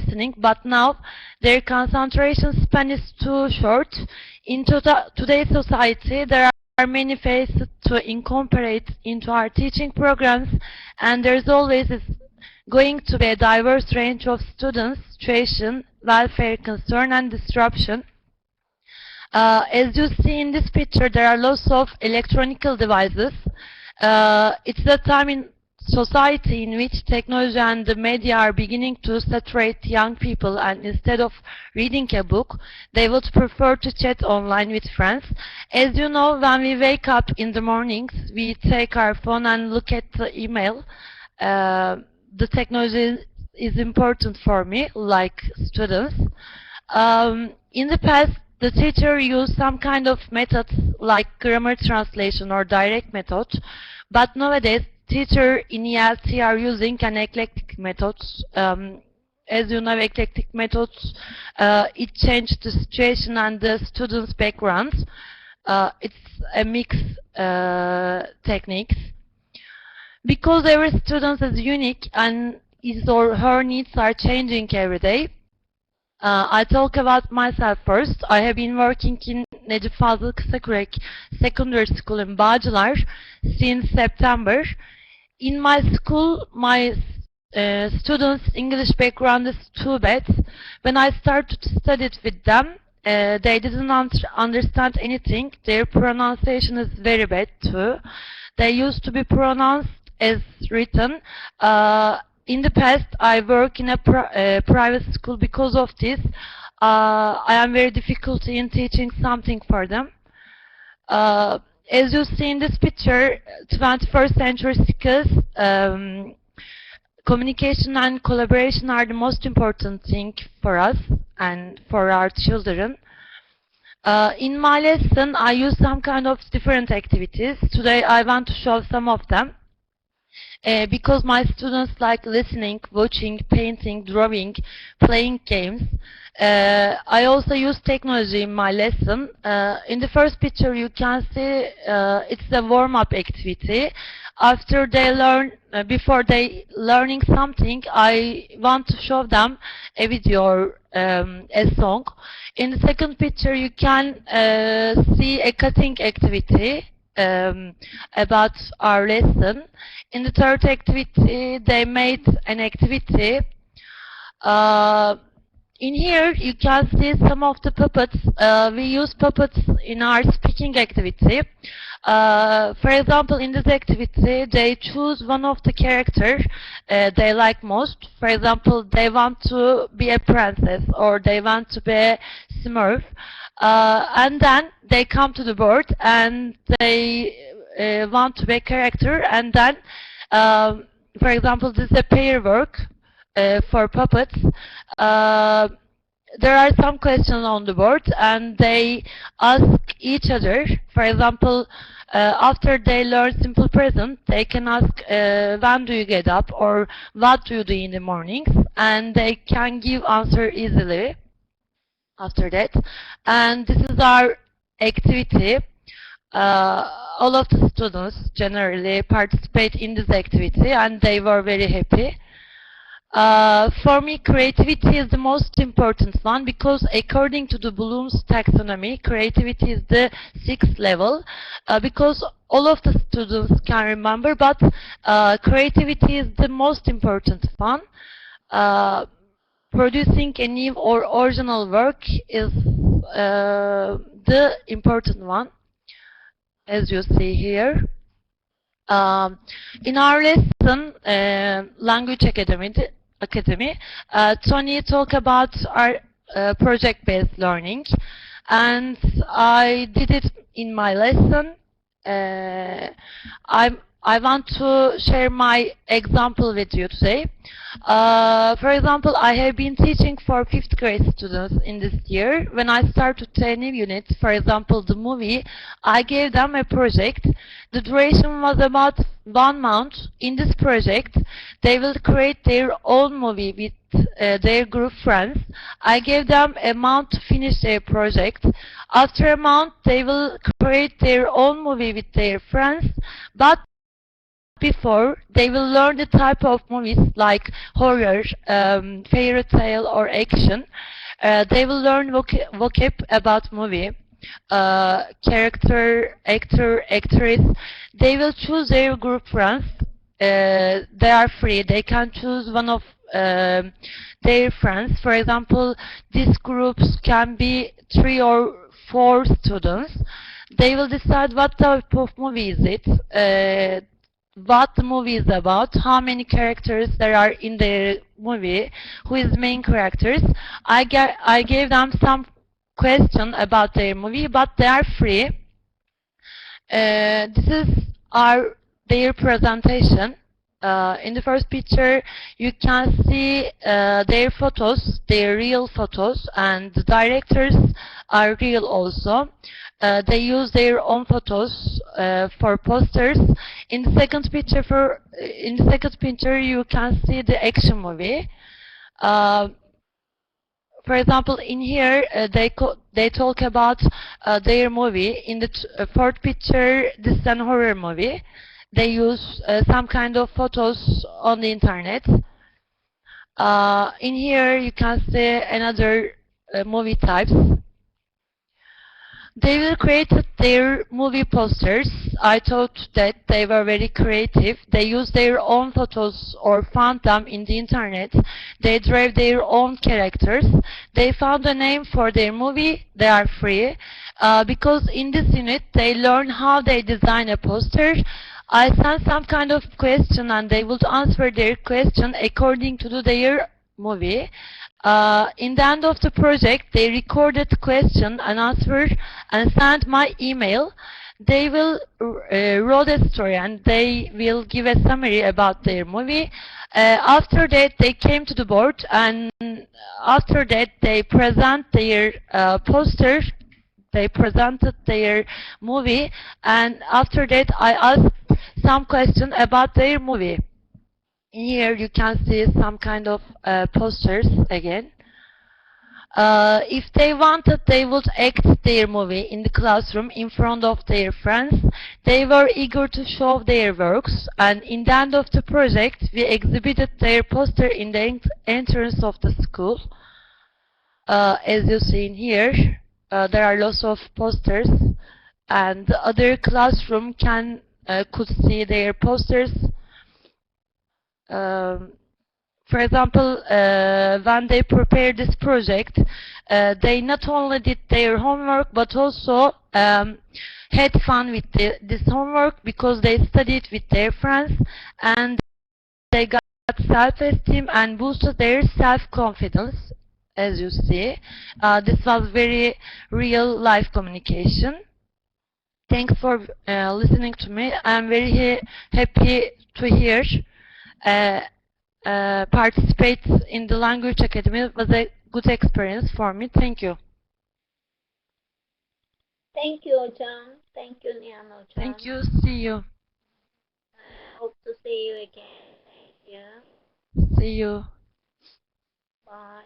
listening, but now their concentration span is too short. In today's society, there are many phases to incorporate into our teaching programs, and there's always going to be a diverse range of students, situation, welfare concern, and disruption. As you see in this picture, there are lots of electronic devices. It's a time in society in which technology and the media are beginning to saturate young people, and instead of reading a book, they would prefer to chat online with friends. As you know, when we wake up in the mornings, we take our phone and look at the email. The technology is important for me, like students. In the past, the teacher used some kind of methods like grammar translation or direct method, but nowadays teachers in ELT are using an eclectic methods. As you know, eclectic methods, it changed the situation and the students' backgrounds. It's a mix techniques. Because every student is unique and his or her needs are changing every day, I talk about myself first. I have been working in Necip Fazıl Kısakürek Secondary School in Bağcılar since September. In my school, my students' English background is too bad. When I started to study with them, they didn't understand anything. Their pronunciation is very bad too. They used to be pronounced as written. In the past, I work in a private school. Because of this, I am very difficult in teaching something for them. As you see in this picture, 21st century skills, communication and collaboration are the most important thing for us and for our children. In my lesson, I use some kind of different activities. Today, I want to show some of them. Because my students like listening, watching, painting, drawing, playing games. I also use technology in my lesson. In the first picture you can see it's a warm-up activity. After they learn, before they learning something, I want to show them a video or a song. In the second picture you can see a cutting activity about our lesson. In the third activity, they made an activity. In here, you can see some of the puppets. We use puppets in our speaking activity. For example, in this activity, they choose one of the characters they like most. For example, they want to be a princess or they want to be a Smurf. And then they come to the board and they want to be a character, and then for example, this is a pair work for puppets. There are some questions on the board and they ask each other. For example, after they learn simple present, they can ask when do you get up or what do you do in the mornings, and they can give answer easily after that. And this is our activity. All of the students generally participate in this activity and they were very happy. For me, creativity is the most important one because according to the Bloom's taxonomy, creativity is the 6th level because all of the students can remember, but creativity is the most important one. Producing a new or original work is the important one, as you see here. In our lesson, Language Academy, Tony talked about our project-based learning, and I did it in my lesson. I want to share my example with you today. For example, I have been teaching for 5th grade students in this year. When I started a new unit, for example, the movie, I gave them a project. The duration was about 1 month. In this project, they will create their own movie with their group friends. I gave them a month to finish their project. After a month, they will create their own movie with their friends, but before, they will learn the type of movies like horror, fairy tale, or action. They will learn vocab about movie, character, actor, actress. They will choose their group friends. They are free. They can choose one of their friends. For example, these groups can be 3 or 4 students. They will decide what type of movie is it, what the movie is about, how many characters there are in the movie, who is main characters. I gave them some question about their movie, but they are free. This is their presentation. In the first picture, you can see their photos, their real photos, and the directors are real also. They use their own photos for posters. In the second picture, you can see the action movie. For example, in here they talk about their movie. In the fourth picture, this is an horror movie. They use some kind of photos on the internet. In here you can see another movie types. They will create their movie posters. I thought that they were very creative. They use their own photos or found them in the internet. They drew their own characters. They found a name for their movie. They are free. Because in this unit they learn how they design a poster. I sent some kind of question and they would answer their question according to their movie. In the end of the project, they recorded question and answer and sent my email. They will write a story and they will give a summary about their movie. After that, they came to the board and after that, they present their poster. They presented their movie and after that, I asked some question about their movie. Here you can see some kind of posters again. If they wanted, they would act their movie in the classroom in front of their friends. They were eager to show their works, and in the end of the project, we exhibited their poster in the entrance of the school. As you see in here, there are lots of posters, and the other classroom could see their posters. For example, when they prepared this project, they not only did their homework but also had fun with this homework because they studied with their friends and they got self-esteem and boosted their self-confidence. As you see, this was very real life communication. Thanks for listening to me. I'm very happy to hear participate in the language academy. It was a good experience for me. Thank you. Thank you, Hocam. Thank you, Nihan Hocam. Thank you. See you. Hope to see you again. Thank you. See you. Bye.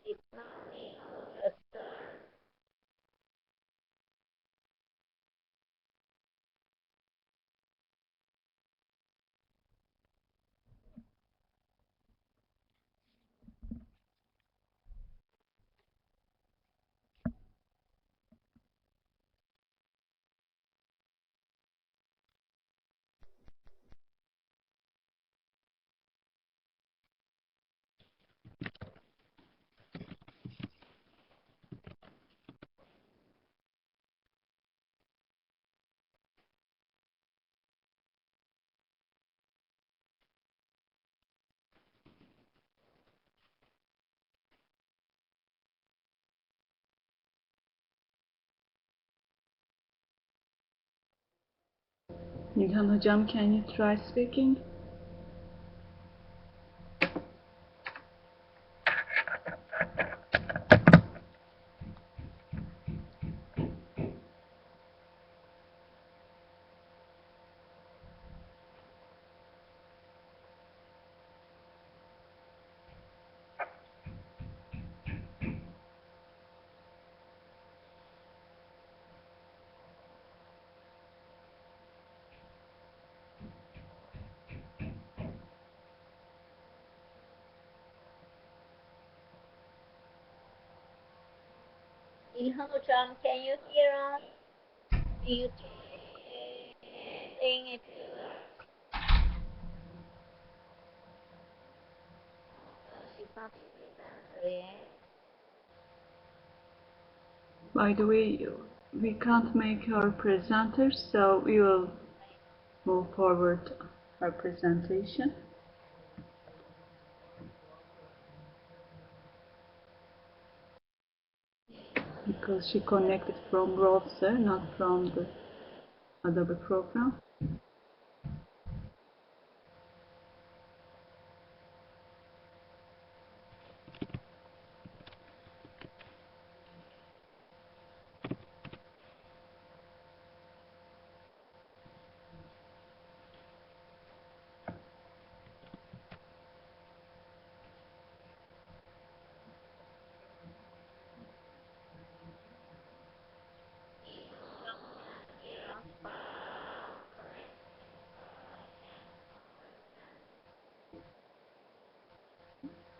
It's not me. Nilhan Hocam, can you try speaking? İlhan hocam, can you hear us? Do you saying it? She's not yet. By the way, we can't make her presenter, so we will move forward her presentation. Because she connected from browser, not from the Adobe program.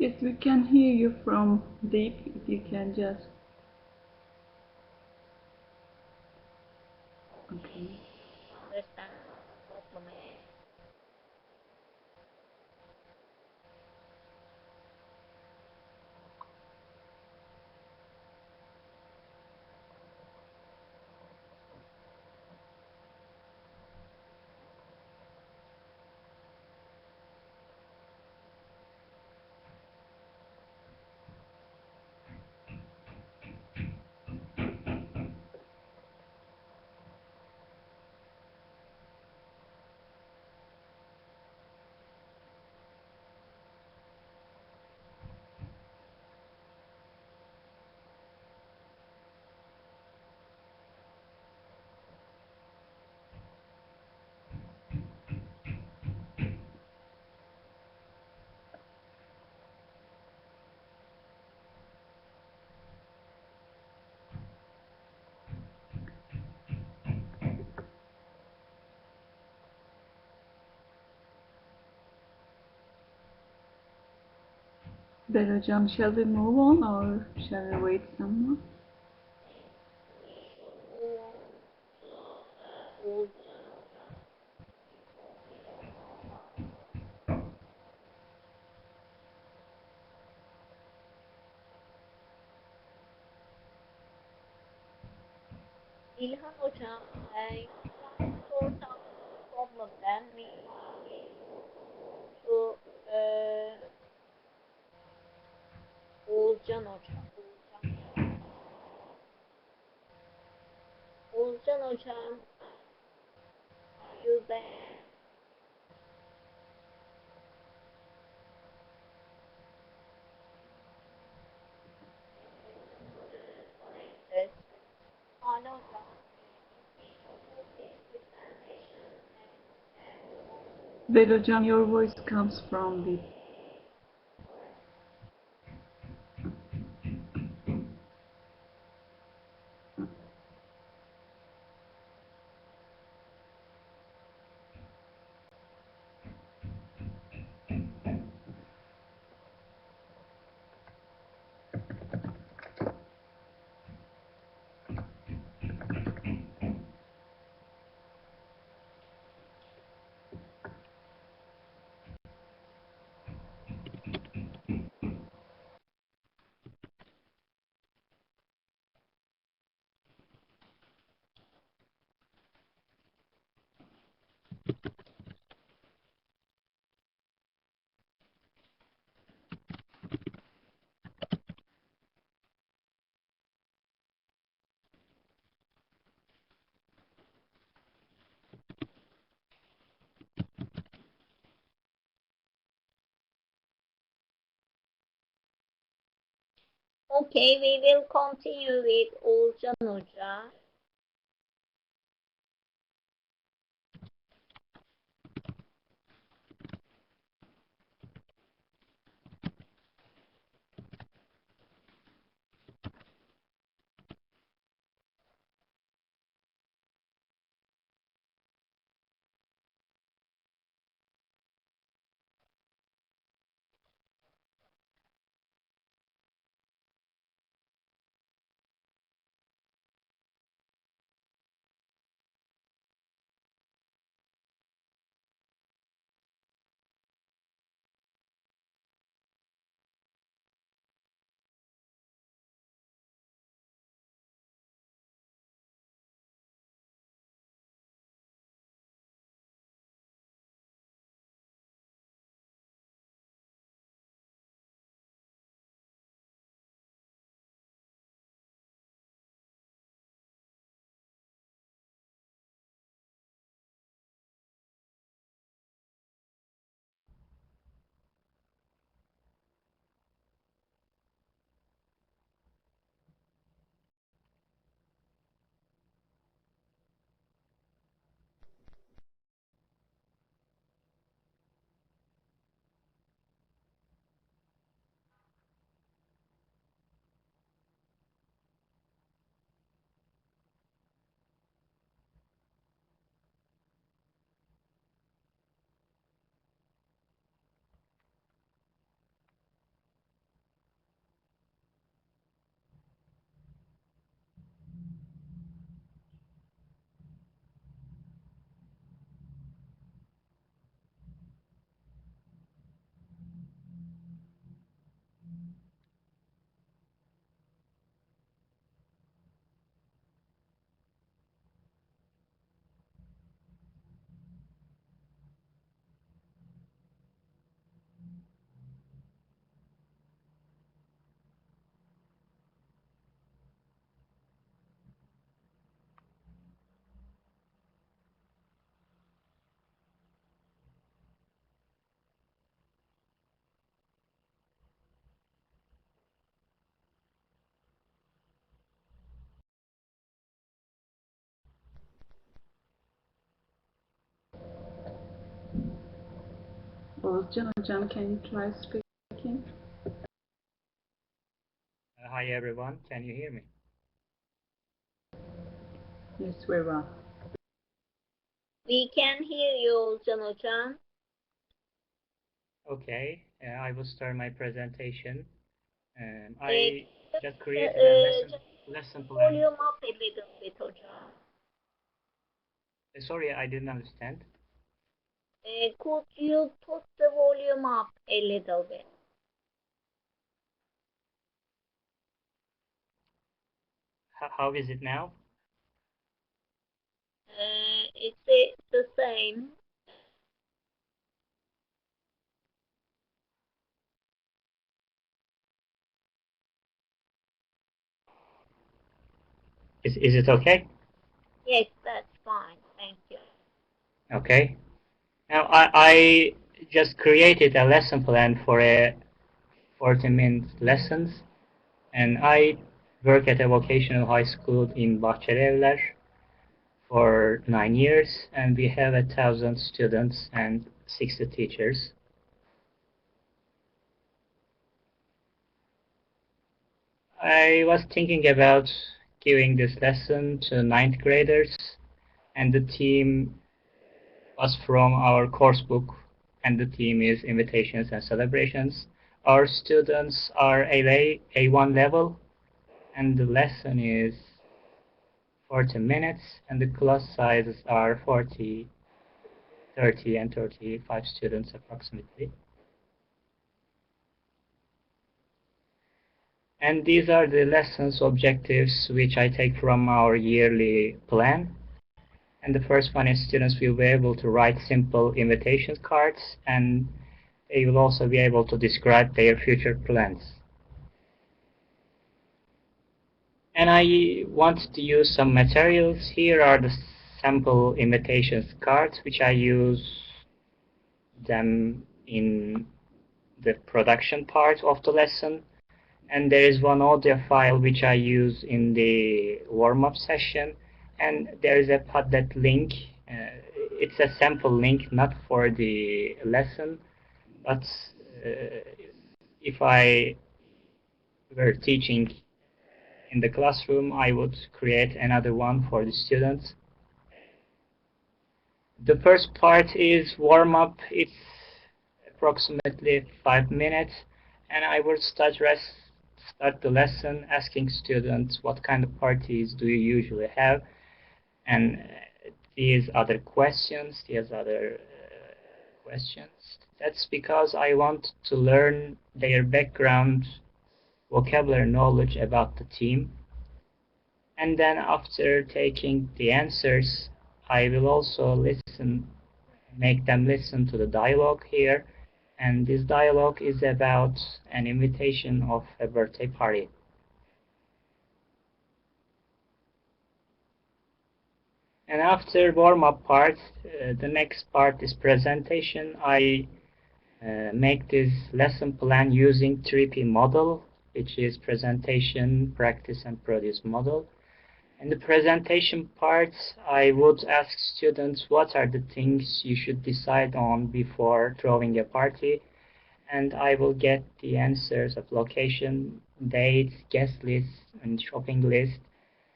Yes, we can hear you from deep, if you can just... Okay. Understand problem. Well, hocam, shall we move on or shall we wait some more? İlhan hocam, sort out problem then we to Oğulcan hocam. Oğulcan hocam, you there? Yes. Hala hocam. Well, hocam, your voice comes from deep. Okay, we will continue with Oğulcan Hoca. Oğuzcan hocam, can you try speaking? Hi everyone, can you hear me? Yes, very well. We can hear you, Can. Okay, I will start my presentation. I just created a lesson plan. Volume up a little bit, hocam. Sorry, I didn't understand. Could you put the volume up a little bit? How is it now? It's the same. Is it okay? Yes, that's fine. Thank you. Okay. Now I just created a lesson plan for a 40-minute lessons, and I work at a vocational high school in Bahçelievler for 9 years, and we have 1,000 students and 60 teachers. I was thinking about giving this lesson to ninth graders, and the theme was from our course book, and the theme is invitations and celebrations. Our students are A1 level, and the lesson is 40 minutes, and the class sizes are 40, 30, and 35 students approximately. And these are the lessons objectives which I take from our yearly plan. And the first one is students will be able to write simple invitation cards, and they will also be able to describe their future plans. And I want to use some materials. Here are the sample invitations cards, which I use them in the production part of the lesson. And there is one audio file which I use in the warm-up session. And there is a Padlet link. It's a sample link, not for the lesson. But if I were teaching in the classroom, I would create another one for the students. The first part is warm-up. It's approximately 5 minutes. And I will start the lesson asking students what kind of parties do you usually have, and these other questions. That's because I want to learn their background, vocabulary knowledge about the team. And then after taking the answers, I will also make them listen to the dialogue here. And this dialogue is about an invitation of a birthday party. And after warm-up part, the next part is presentation. I make this lesson plan using 3P model, which is presentation, practice, and produce model. In the presentation part, I would ask students what are the things you should decide on before throwing a party, and I will get the answers of location, dates, guest list, and shopping list,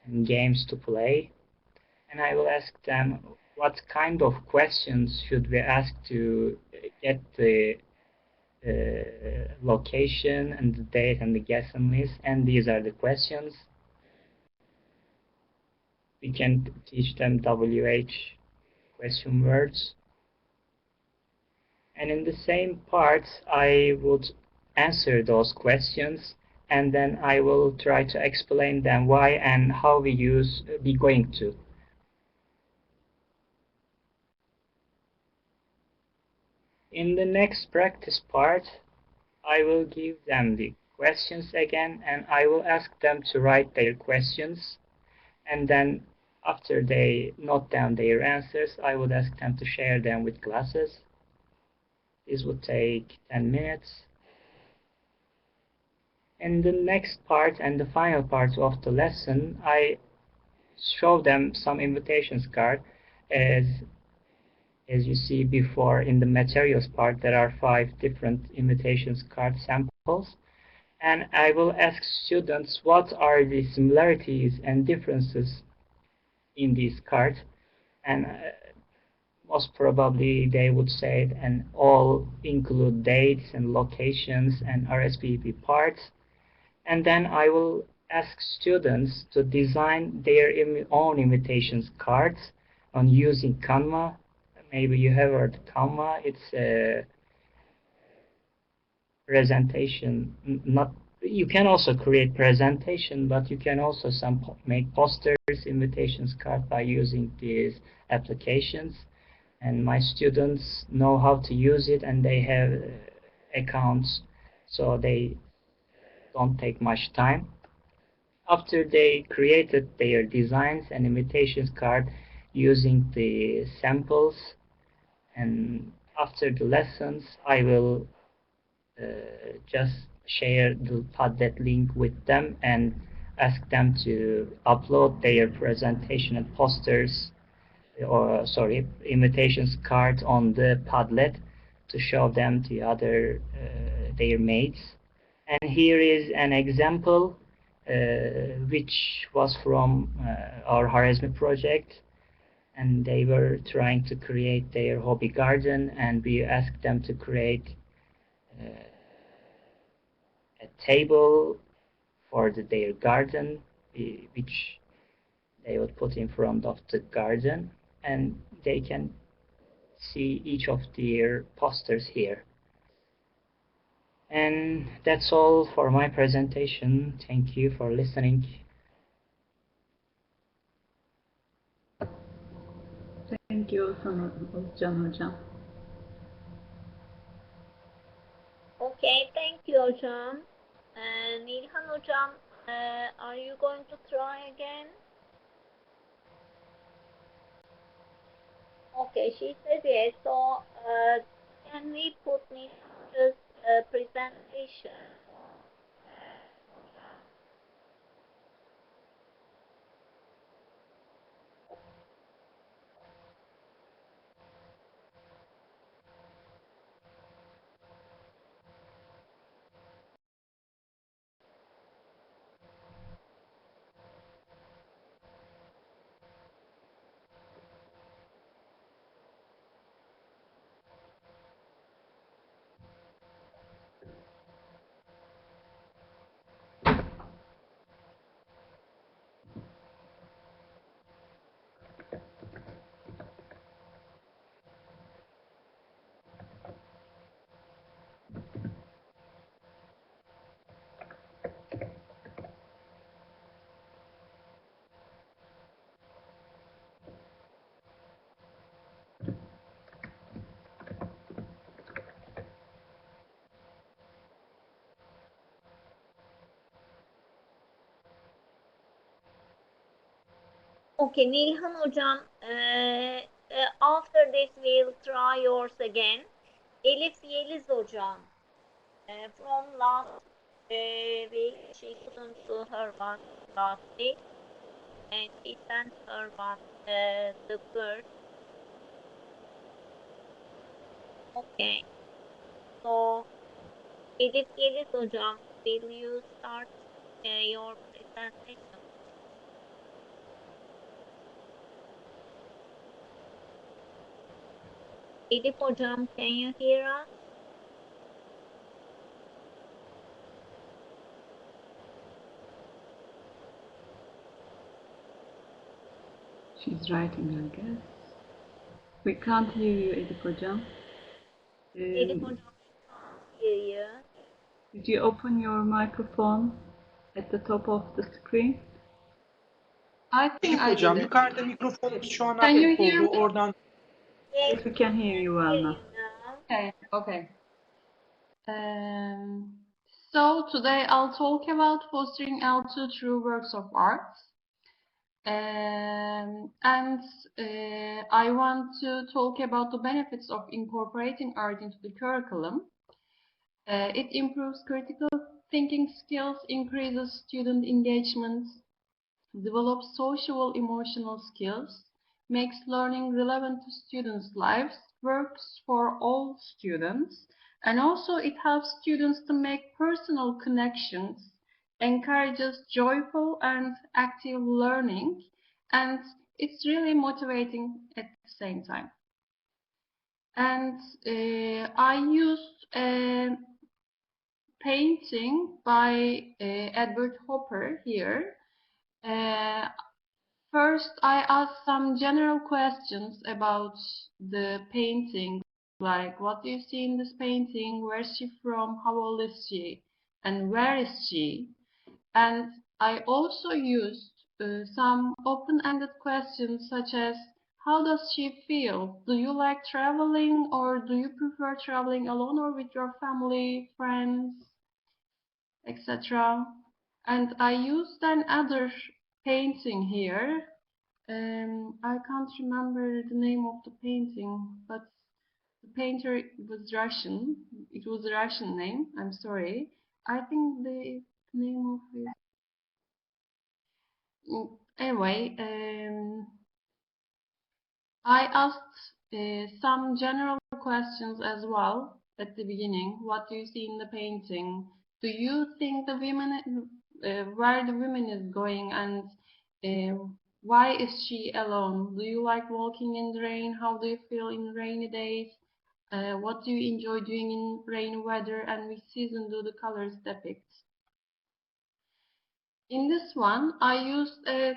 and games to play. And I will ask them what kind of questions should we ask to get the location and the date and the guest list, and these are the questions. We can teach them WH question words. And in the same part, I would answer those questions, and then I will try to explain them why and how we going to. In the next practice part, I will give them the questions again, and I will ask them to write their questions, and then after they note down their answers, I would ask them to share them with classes. This would take 10 minutes. In the next part and the final part of the lesson, I show them some invitations card as As you see before in the materials part, there are 5 different invitations card samples. And I will ask students what are the similarities and differences in these cards. And most probably they would say it, and all include dates and locations and RSVP parts. And then I will ask students to design their own invitations cards on using Canva. Maybe you have heard Canva. It's a presentation, not you can also create presentation, but you can also make posters, invitations card by using these applications. And my students know how to use it, and they have accounts, so they don't take much time. After they created their designs and invitations card using the samples, and after the lessons, I will just share the Padlet link with them and ask them to upload their presentation and posters, or sorry, invitations card on the Padlet to show them to other their mates. And here is an example which was from our Khwarizmi project, and they were trying to create their hobby garden, and we asked them to create a table for their garden, which they would put in front of the garden, and they can see each of their posters here. And that's all for my presentation. Thank you for listening. Thank you, Can Hocam. Okay, thank you hocam. Nilhan hocam, are you going to try again? Okay, she says yes. So, can we put Nilhan's presentation? Okay, Nilhan hocam, after this we'll try yours again. Elif Yeliz hocam, from last week she couldn't do her one last week, and she sent her one the first. Okay, so Elif Yeliz hocam, will you start your presentation? Elif hocam, can you hear us? She's writing, I guess. We can't hear you, Elif Hocam. Elif hocam, we can't hear you. Did you open your microphone at the top of the screen? I think Elif I hocam did it. yukarıda mikrofonunuz şu an Can you aktif hear oldu. me? Oradan Yes, Yes, we can hear you well hear now. you now. Okay, okay. So today I'll talk about fostering L2 through works of art. I want to talk about the benefits of incorporating art into the curriculum. It improves critical thinking skills, increases student engagement, develops social emotional skills, makes learning relevant to students' lives, works for all students, and also it helps students to make personal connections, encourages joyful and active learning, and it's really motivating at the same time. And I used a painting by Edward Hopper here. First, I asked some general questions about the painting, like what do you see in this painting, where is she from, how old is she, and where is she? And I also used some open-ended questions such as, how does she feel? Do you like traveling, or do you prefer traveling alone or with your family, friends, etc.? And I used another painting here. I can't remember the name of the painting, but the painter was Russian. It was a Russian name. I'm sorry. I think the name of it. Anyway, I asked some general questions as well at the beginning. What do you see in the painting? Do you think the women, where the woman is going, and why is she alone? Do you like walking in the rain? How do you feel in rainy days? What do you enjoy doing in rainy weather, and which season do the colors depict? In this one, I used a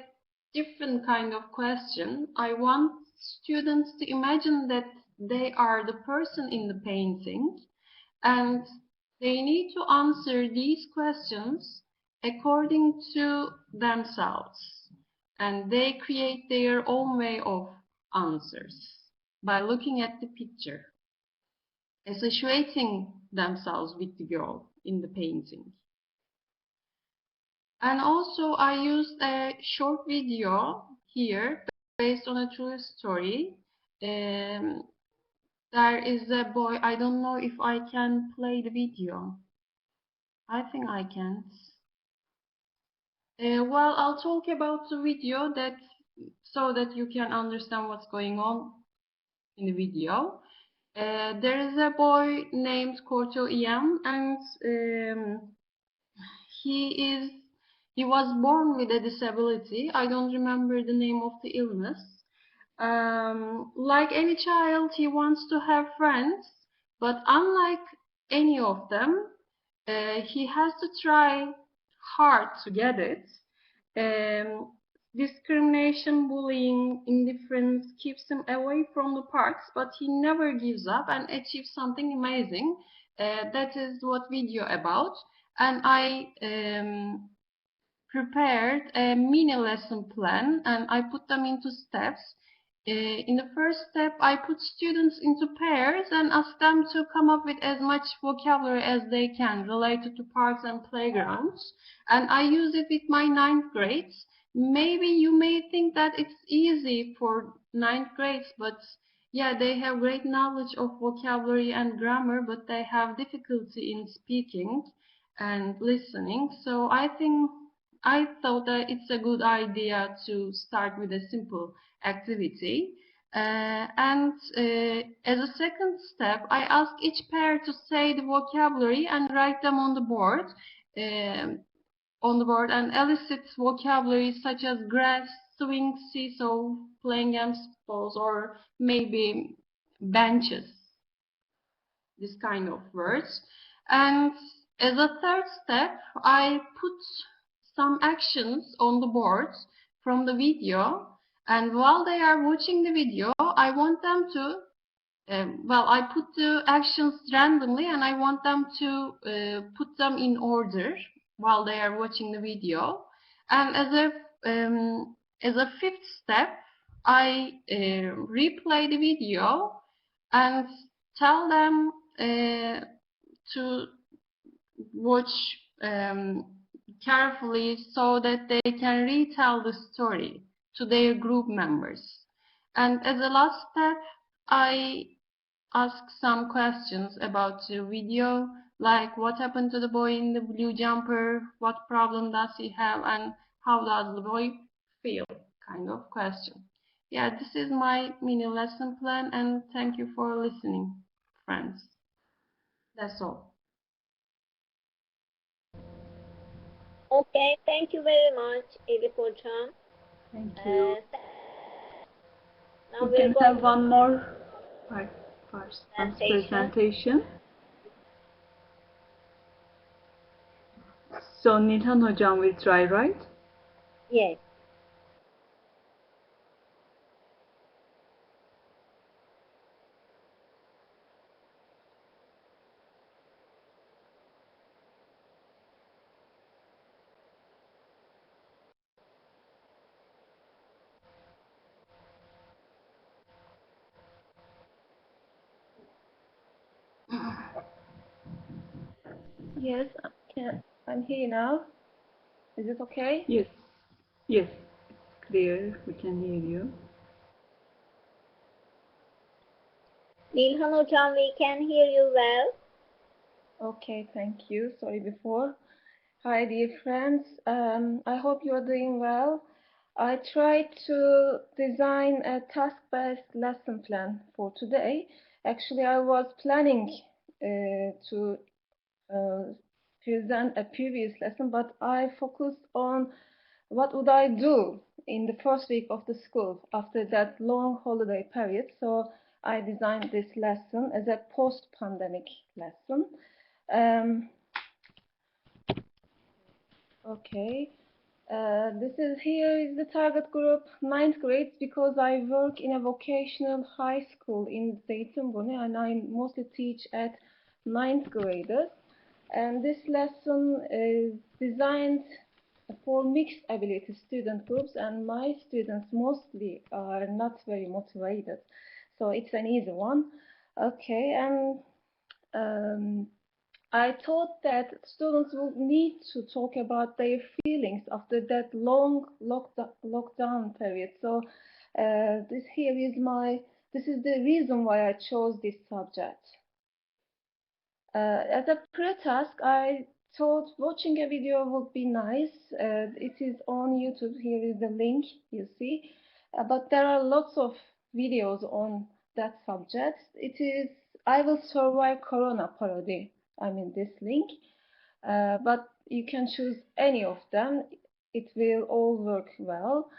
different kind of question. I want students to imagine that they are the person in the painting, and they need to answer these questions according to themselves. And they create their own way of answers by looking at the picture, associating themselves with the girl in the painting. And also I used a short video here based on a true story. There is a boy, I don't know if I can play the video. I think I can. Well, I'll talk about the video so that you can understand what's going on in the video. There is a boy named Korto Ian, and he was born with a disability. I don't remember the name of the illness. Like any child, he wants to have friends, but unlike any of them, he has to try hard to get it. Discrimination, bullying, indifference keeps him away from the parks, but he never gives up and achieves something amazing. That is what video about. And I prepared a mini lesson plan, and I put them into steps. In the first step, I put students into pairs and asked them to come up with as much vocabulary as they can related to parks and playgrounds. And I use it with my 9th grades. Maybe you may think that it's easy for 9th grades, but yeah, they have great knowledge of vocabulary and grammar, but they have difficulty in speaking and listening. So I thought that it's a good idea to start with a simple activity. As a second step, I ask each pair to say the vocabulary and write them on the board. And elicit vocabulary such as grass, swing, seesaw, playing games, balls, or maybe benches. This kind of words. And as a third step, I put some actions on the board from the video, and while they are watching the video, I want them to I put the actions randomly, and I want them to put them in order while they are watching the video. And as a fifth step, I replay the video and tell them to watch carefully so that they can retell the story to their group members. And as a last step, I ask some questions about the video, like what happened to the boy in the blue jumper, what problem does he have, and how does the boy feel, kind of question. Yeah, this is my mini lesson plan, and thank you for listening, friends. That's all. Okay, thank you very much, Elif Hocam. Thank you. Now We we're can going have one more part first presentation. So Nilhan Hocam will try, right? Yes. Yes, I'm here now. Is it okay? Yes. Yes. It's clear. We can hear you. Nilhan Hocam, we can hear you well. Okay, thank you. Sorry before. Hi, dear friends. I hope you are doing well. I tried to design a task-based lesson plan for today. Actually, I was planning to present a previous lesson, but I focused on what would I do in the first week of the school after that long holiday period. So I designed this lesson as a post-pandemic lesson. Okay. Here is the target group, ninth grades, because I work in a vocational high school in Zeytinburnu, and I mostly teach at ninth graders. And this lesson is designed for mixed ability student groups, and my students mostly are not very motivated, so it's an easy one. Okay, and I thought that students would need to talk about their feelings after that long lockdown period. So this is the reason why I chose this subject. As a pre-task, I thought watching a video would be nice. It is on YouTube. Here is the link, you see. But there are lots of videos on that subject. It is I Will Survive Corona parody. I mean this link. But you can choose any of them. It will all work well.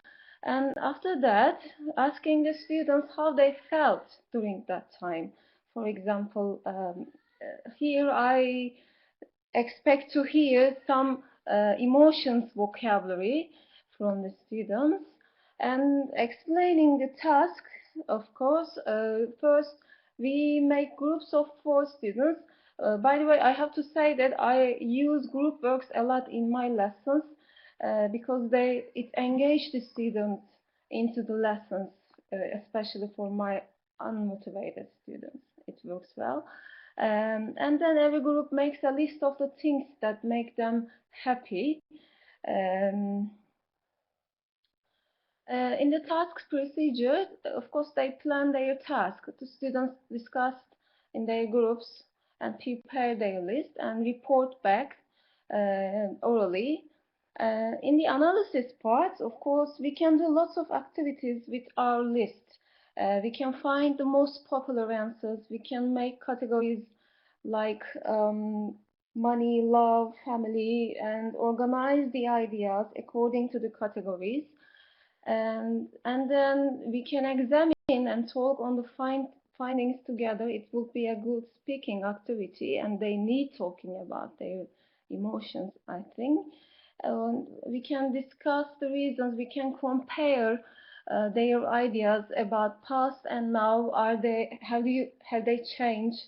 And after that, asking the students how they felt during that time. For example, here I expect to hear some emotions vocabulary from the students, and explaining the task. Of course, first we make groups of 4 students. By the way, I have to say that I use group works a lot in my lessons because it engage the students into the lessons, especially for my unmotivated students. It works well. And then every group makes a list of the things that make them happy. In the task procedure, of course, they plan their task. The students discuss in their groups and prepare their list and report back orally. In the analysis part, of course, we can do lots of activities with our list. We can find the most popular answers. We can make categories like money, love, family, and organize the ideas according to the categories. And then we can examine and talk on the findings together. It will be a good speaking activity, and they need talking about their emotions, I think. We can discuss the reasons, we can compare their ideas about past and now. Have they changed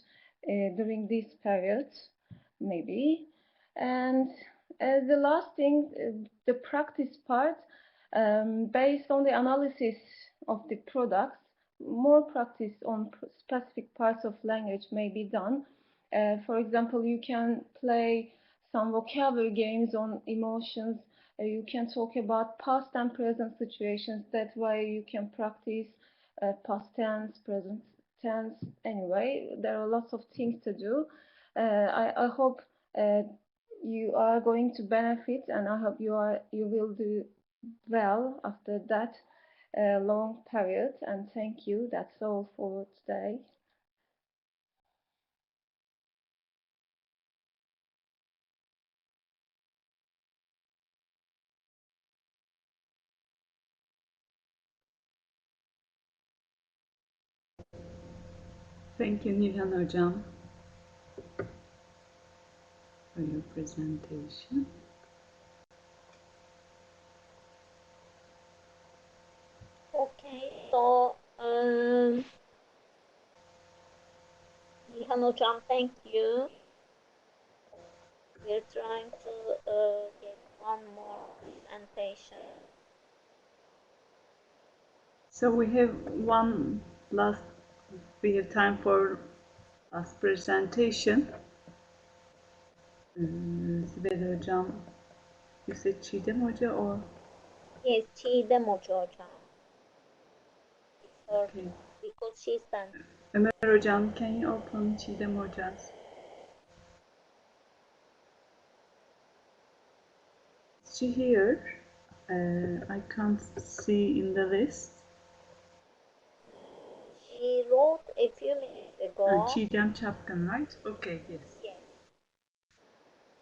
during this period, maybe? And the last thing, the practice part, based on the analysis of the products, more practice on specific parts of language may be done. For example, you can play some vocabulary games on emotions. You can talk about past and present situations. That way you can practice past tense, present tense. Anyway, there are lots of things to do. I hope you are going to benefit, and I hope you will do well after that. long period. And thank you. That's all for today. Thank you, Nilhan Hocam, for your presentation. Okay, so Nihan Hocam, thank you. We're trying to get one more presentation. So we have we have time for last presentation. Zübeyde Hocam, you said Çiğdem Hoca or? Yes, Çiğdem Hocam. It's her, Okay. because she sent. Ömer Hocam, can you open Çiğdem Hoca's? Is she here? I can't see in the list. She wrote a few minutes ago. Çiğdem Çapkın, right? Okay, yes. Yes.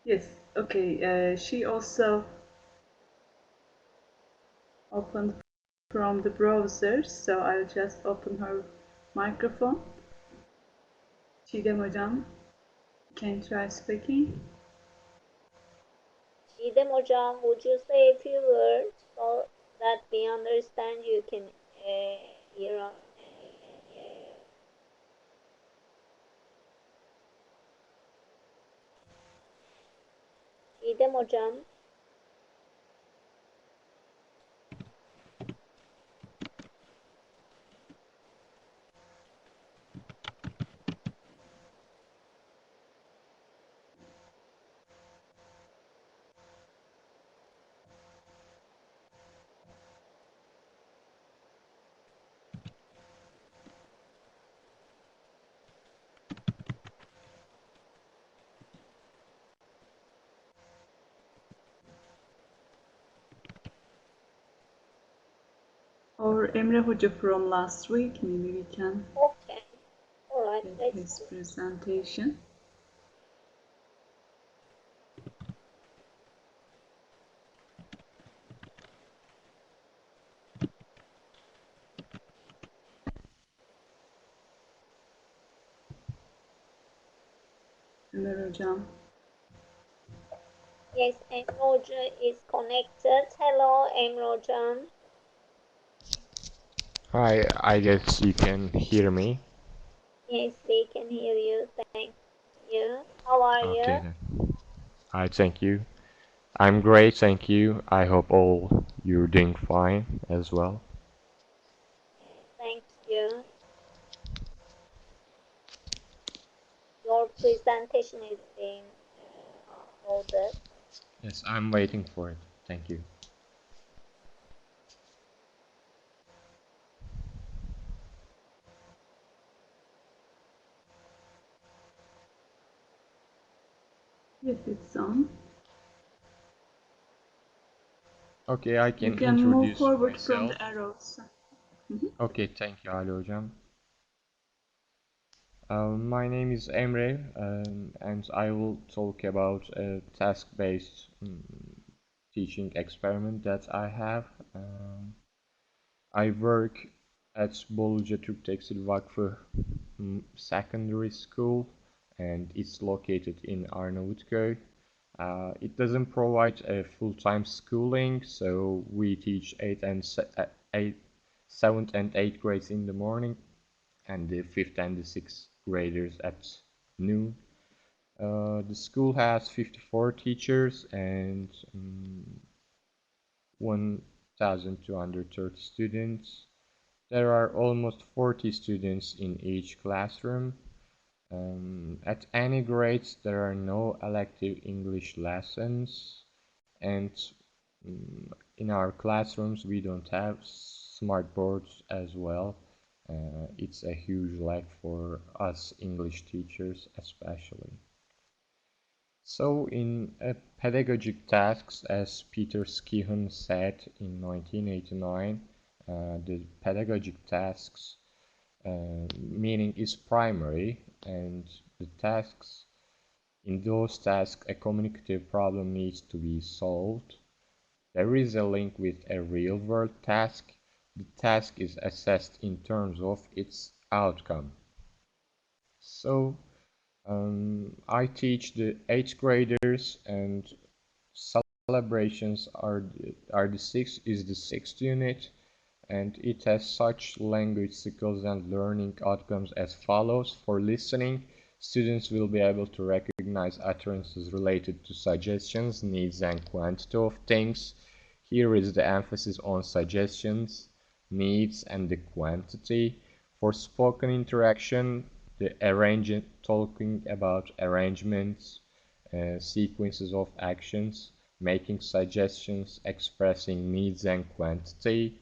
Yes, okay. She also opened from the browser, so I'll just open her microphone. Çiğdem Hocam, can you try speaking? Çiğdem Hocam, would you say a few words so that we understand you can hear us? Çiğdem Hocam. Or Emre Hoca from last week, maybe we can Okay. All right. get his presentation. Ömer Hocam. Yes, Emre Hoca is connected. Hello, Emre Hocam. Hi, I guess you can hear me. Yes, we can hear you. Thank you. How are Okay you? then. Hi, thank you. I'm great, thank you. I hope all you're doing fine as well. Thank you. Your presentation is being loaded. Yes, I'm waiting for it. Thank you. Yes, it's on. Okay, I You can can move introduce forward from myself. the arrows. Okay, thank you, Ali Hocam. My name is Emre, and I will talk about a task-based teaching experiment that I have. I work at Boluca Türk Tekstil Vakfı Secondary School, and it's located in Arnavutköy. It doesn't provide a full-time schooling, so we teach 7th and 8th grades in the morning, and the 5th and the 6th graders at noon. The school has 54 teachers and 1,230 students. There are almost 40 students in each classroom. At any grades, there are no elective English lessons, and in our classrooms we don't have smart boards as well. It's a huge lack for us English teachers especially. So in pedagogic tasks, as Peter Skehan said in 1989, the pedagogic tasks, meaning is primary, and the tasks, in those tasks a communicative problem needs to be solved. There is a link with a real-world task. The task is assessed in terms of its outcome. So I teach the 8th graders, and celebrations is the 6th unit, and it has such language skills and learning outcomes as follows. For listening, students will be able to recognize utterances related to suggestions, needs, and quantity of things. Here is the emphasis on suggestions, needs, and the quantity. For spoken interaction, talking about arrangements, sequences of actions, making suggestions, expressing needs and quantity.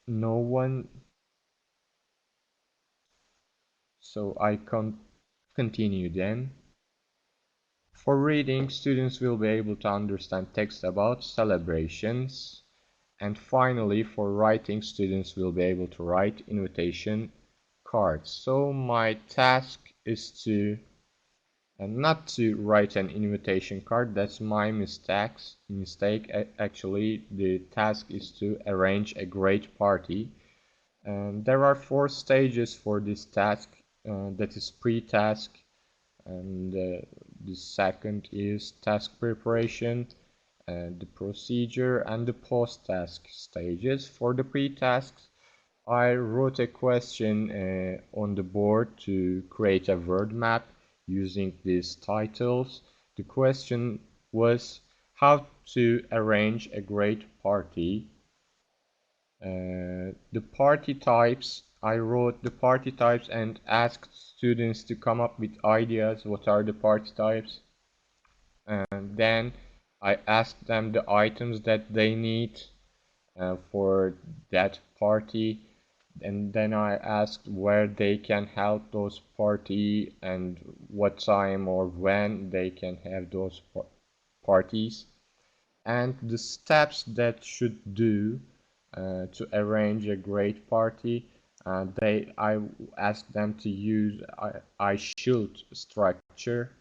No one. So I can continue then. For reading, students will be able to understand text about celebrations. And finally, for writing, students will be able to write invitation cards. So my task is to not to write an invitation card. That's my mistake. Actually, the task is to arrange a great party. There are 4 stages for this task. That is pre-task, and the second is task preparation, the procedure, and the post-task stages. For the pre-tasks, I wrote a question on the board to create a word map using these titles. The question was how to arrange a great party. The party types, I wrote the party types and asked students to come up with ideas. What are the party types? And then I asked them the items that they need for that party, and then I asked where they can have those party and what time or when they can have those parties, and the steps that should do to arrange a great party. I asked them to use I should structure,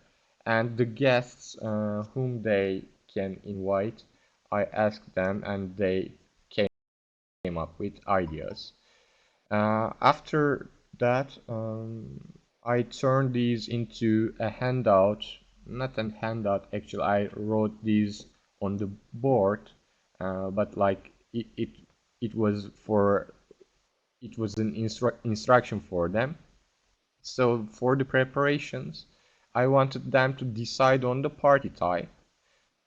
and the guests whom they can invite, I asked them and they came up with ideas. After that, I turned these into a handout. Not a handout, actually. I wrote these on the board, but like it was an instruction for them. So for the preparations, I wanted them to decide on the party type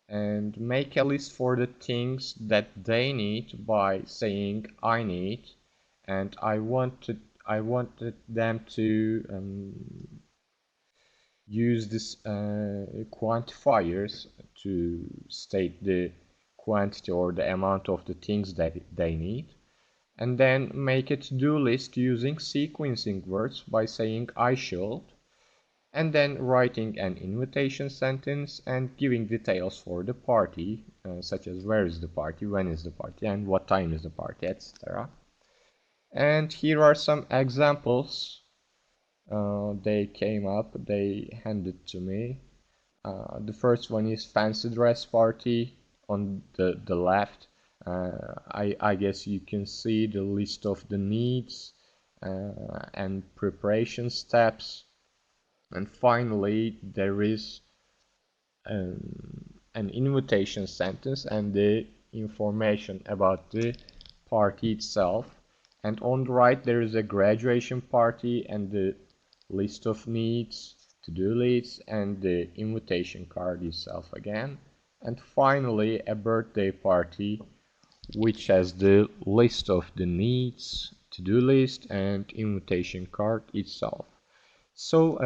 and make a list for the things that they need by saying I need, and I wanted them to use this quantifiers to state the quantity or the amount of the things that they need, and then make a to-do list using sequencing words by saying I should, and then writing an invitation sentence and giving details for the party, such as where is the party, when is the party, and what time is the party, etc. And here are some examples. They came up, they handed to me. The first one is fancy dress party on the left. I guess you can see the list of the needs and preparation steps. And finally, there is an invitation sentence and the information about the party itself. And on the right, there is a graduation party and the list of needs, to-do lists, and the invitation card itself again. And finally, a birthday party, which has the list of the needs, to-do list, and invitation card itself. So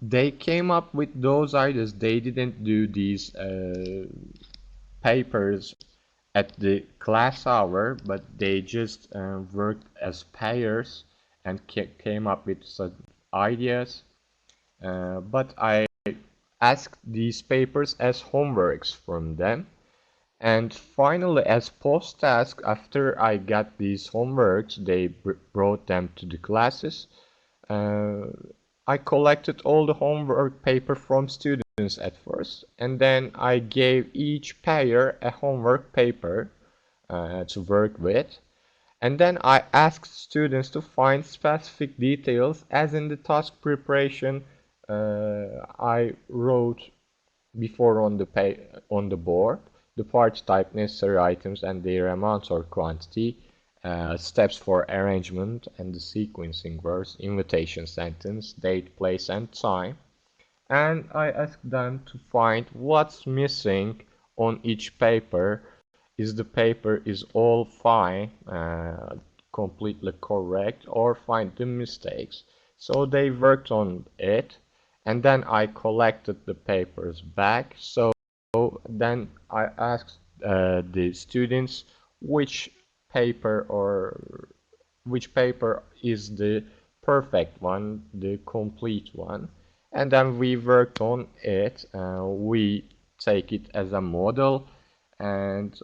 they came up with those ideas. They didn't do these papers at the class hour, but they just worked as pairs and came up with some ideas. But I asked these papers as homeworks from them, And finally, as post-task, after I got these homeworks, they brought them to the classes. Uh, I collected all the homework paper from students at first, and then I gave each pair a homework paper to work with. And then I asked students to find specific details, as in the task preparation I wrote before on the board, the part type, necessary items and their amount or quantity, steps for arrangement and the sequencing verse, invitation sentence, date, place and time. And I asked them to find what's missing on each paper. Is the paper is all fine, completely correct, or find the mistakes. So they worked on it, and then I collected the papers back. So then I asked the students which paper is the perfect one, the complete one, and then we worked on it. We take it as a model, and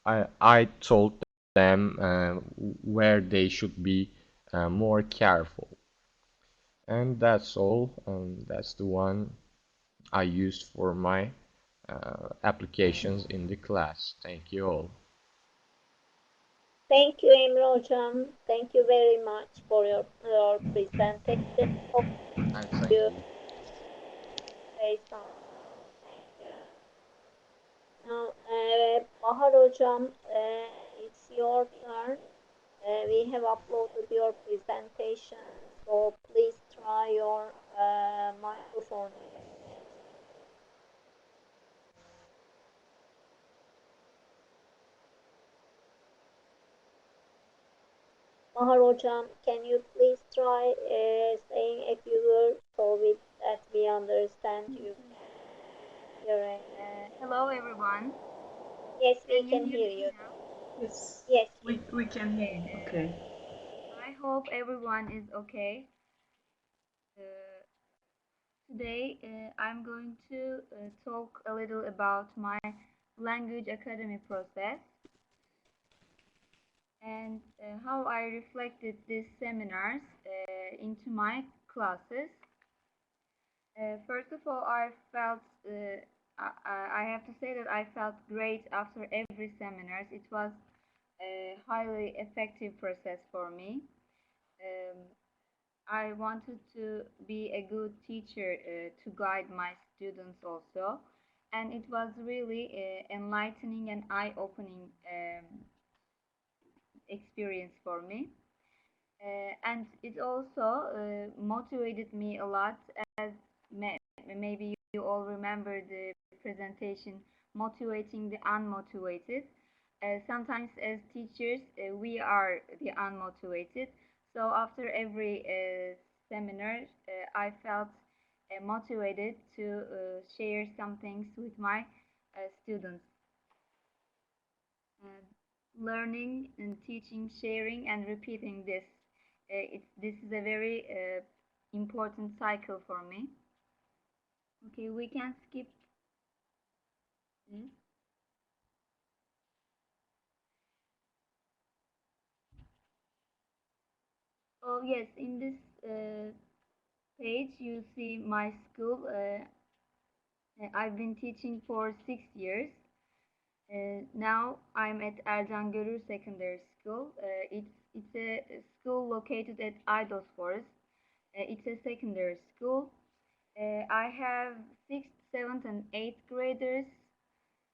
I told them where they should be more careful. And that's all. That's the one I used for my applications in the class. Thank you all. Thank you, Emre Hocam. Thank you very much for your presentation. Hope And thank you you. say something. Now, Bahar Hocam, it's your turn. We have uploaded your presentation, so please try your microphone. Bahar Hocam, can you please try saying a few words so that we understand you? Hello everyone. Yes, we Can you can hear hear me you. now? Yes, Yes, we can hear you. Okay. I hope everyone is okay. Uh, Today I'm going to talk a little about my language academy process and how I reflected these seminars into my classes. First of all, I have to say that I felt great after every seminars. It was a highly effective process for me. Um, I wanted to be a good teacher to guide my students also, and it was really enlightening and eye-opening experience for me. And it also motivated me a lot, as maybe you all remember the presentation, motivating the unmotivated. Sometimes as teachers, we are the unmotivated. So after every seminar, I felt motivated to share some things with my students. Uh, Learning and teaching, sharing, and repeating this. This is a very important cycle for me. Okay, we can skip this. Oh yes, in this page you see my school. I've been teaching for 6 years. Now I'm at Ercan Görür Secondary School. It's a school located at Aydos Forest. It's a secondary school. I have sixth, seventh, and eighth graders,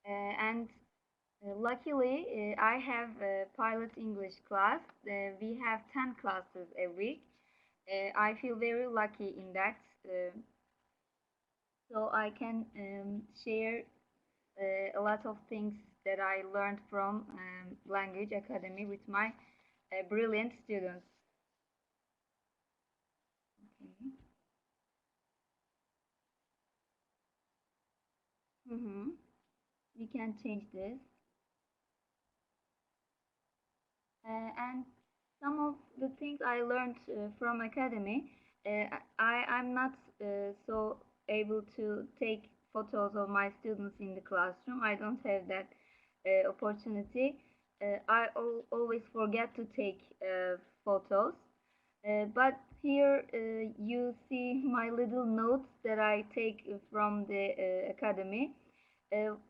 and luckily I have a pilot English class. We have 10 classes a week. I feel very lucky in that, so I can share a lot of things that I learned from Language Academy with my brilliant students. Okay. Mm-hmm. We can change this. And some of the things I learned from Academy, I'm not so able to take photos of my students in the classroom. I don't have that opportunity. I always forget to take photos. But here you see my little notes that I take from the academy.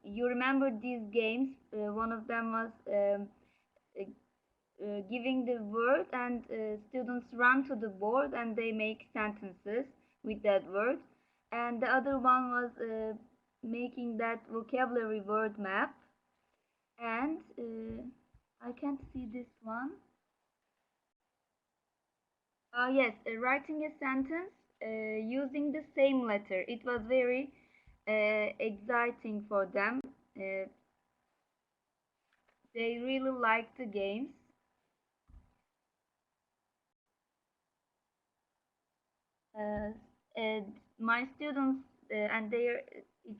You remember these games? One of them was giving the word, and students run to the board and they make sentences with that word. And the other one was making that vocabulary word map. And I can't see this one. Yes, writing a sentence using the same letter. It was very exciting for them. They really liked the games. And my students and they are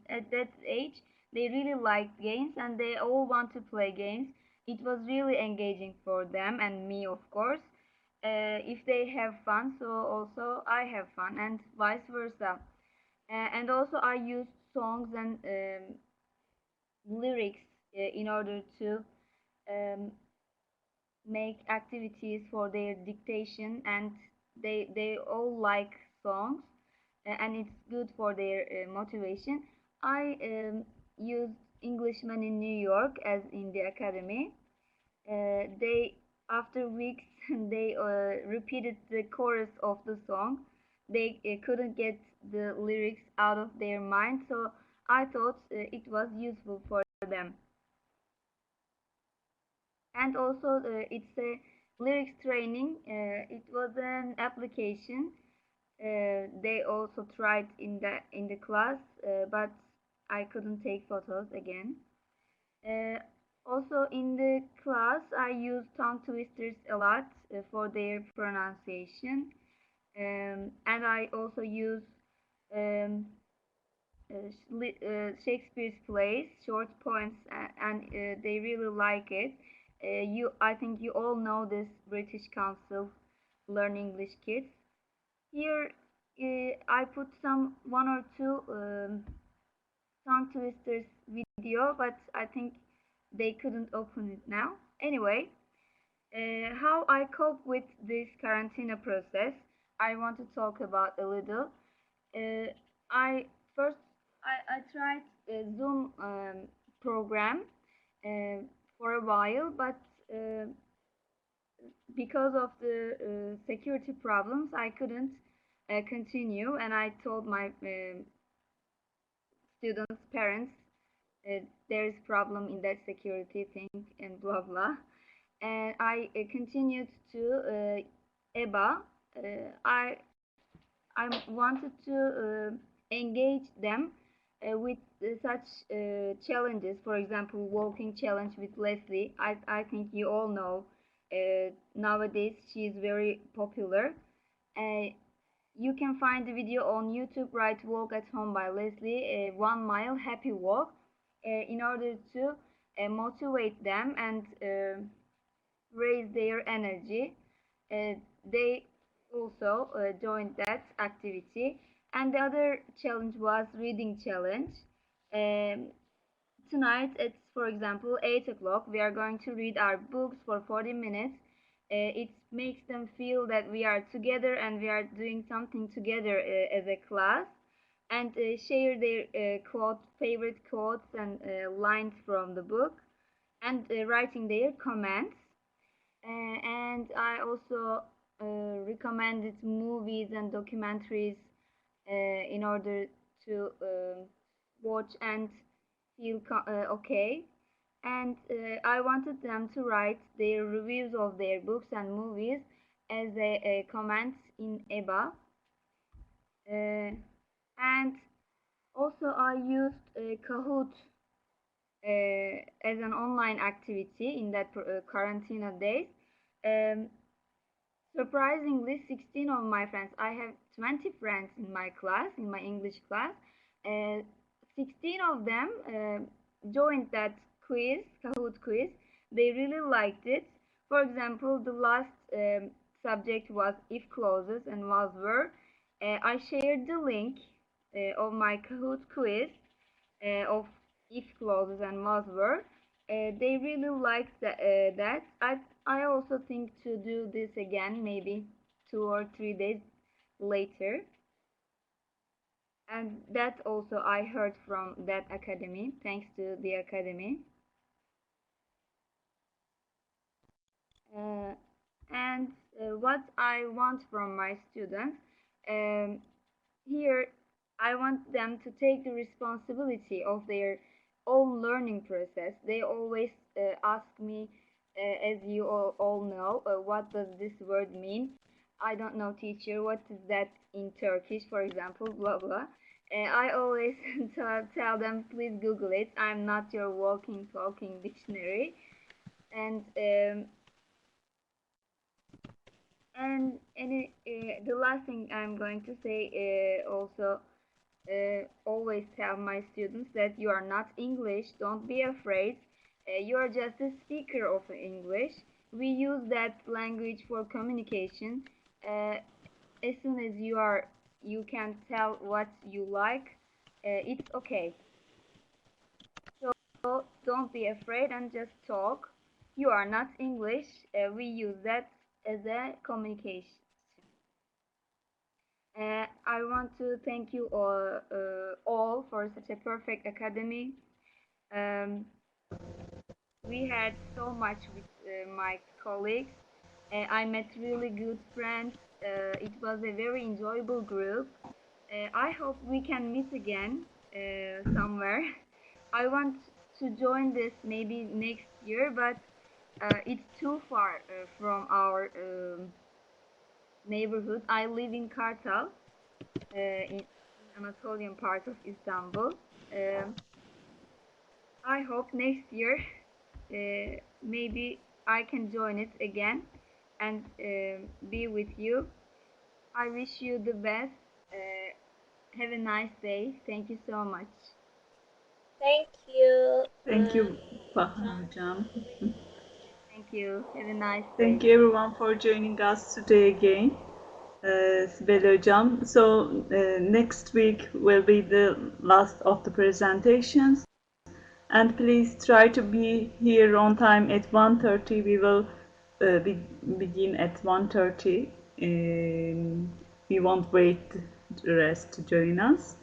at that age, they really liked games and they all want to play games. It was really engaging for them and me, of course. If they have fun, so also I have fun, and vice versa. And also I use songs and lyrics in order to um, make activities for their dictation, and they all like songs, and it's good for their motivation. I used Englishman in New York as in the academy. They after weeks they repeated the chorus of the song. They couldn't get the lyrics out of their mind, so I thought it was useful for them. And also it's a lyrics training. It was an application. They also tried in the class, but I couldn't take photos again. Uh, Also in the class, I use tongue twisters a lot for their pronunciation, and I also use um, Shakespeare's plays, short poems, and they really like it. I think you all know this British Council Learn English Kids. Here, I put some one or two tongue twisters video, but I think they couldn't open it now. Anyway, how I cope with this quarantine process, I want to talk about a little. Uh, I first I tried a Zoom program uh, for a while, but because of the security problems, I couldn't continue, and I told my students' parents there is problem in that security thing and blah blah. And I continued to EBA. I wanted to engage them with such challenges. For example, walking challenge with Leslie. I think you all know. Nowadays, she is very popular. Uh, you can find the video on YouTube, right? Walk at Home by Leslie, a 1 mile happy walk, in order to motivate them and raise their energy. They also joined that activity. And the other challenge was reading challenge. Um, Tonight, it's for example 8 o'clock. We are going to read our books for 40 minutes. It makes them feel that we are together and we are doing something together as a class, and share their favorite quotes and lines from the book, and writing their comments. And I also recommended movies and documentaries in order to watch and feel okay. And I wanted them to write their reviews of their books and movies as a comment in EBA. And also I used Kahoot as an online activity in that quarantine days. Um, Surprisingly, 16 of my friends, I have 20 friends in my class, in my English class, uh, 16 of them joined that quiz, Kahoot quiz. They really liked it. For example, the last subject was if clauses and was were. I shared the link of my Kahoot quiz, of if clauses and was verb. They really liked that. I also think to do this again, maybe 2 or 3 days later. And that also I heard from that academy, thanks to the academy. And what I want from my students, here I want them to take the responsibility of their own learning process. They always ask me, as you all know, what does this word mean? I don't know, teacher, what is that in Turkish, for example, blah blah. I always tell them, please Google it. I'm not your walking, talking dictionary. And the last thing I'm going to say, also always tell my students that you are not English. Don't be afraid. You are just a speaker of English. We use that language for communication. As soon as you can tell what you like, it's okay. So don't be afraid and just talk. You are not English. We use that as a communication. I want to thank you all for such a perfect academy. We had so much with my colleagues. I met really good friends. It was a very enjoyable group. I hope we can meet again somewhere. I want to join this maybe next year, but it's too far from our neighborhood. I live in Kartal, in Anatolian part of Istanbul. I hope next year maybe I can join it again and be with you. I wish you the best. Have a nice day. Thank you so much. Thank you. Thank you, Bahar Hocam. Thank you. Have a nice day. Thank you everyone for joining us today again. Sibel Hocam. So next week will be the last of the presentations. And please try to be here on time at 1:30. We will begin at 1:30. We won't wait the rest to join us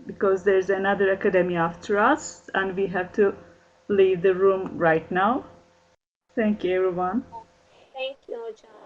because there's another academy after us and we have to leave the room right now. Thank you everyone. Thank you, Hocam.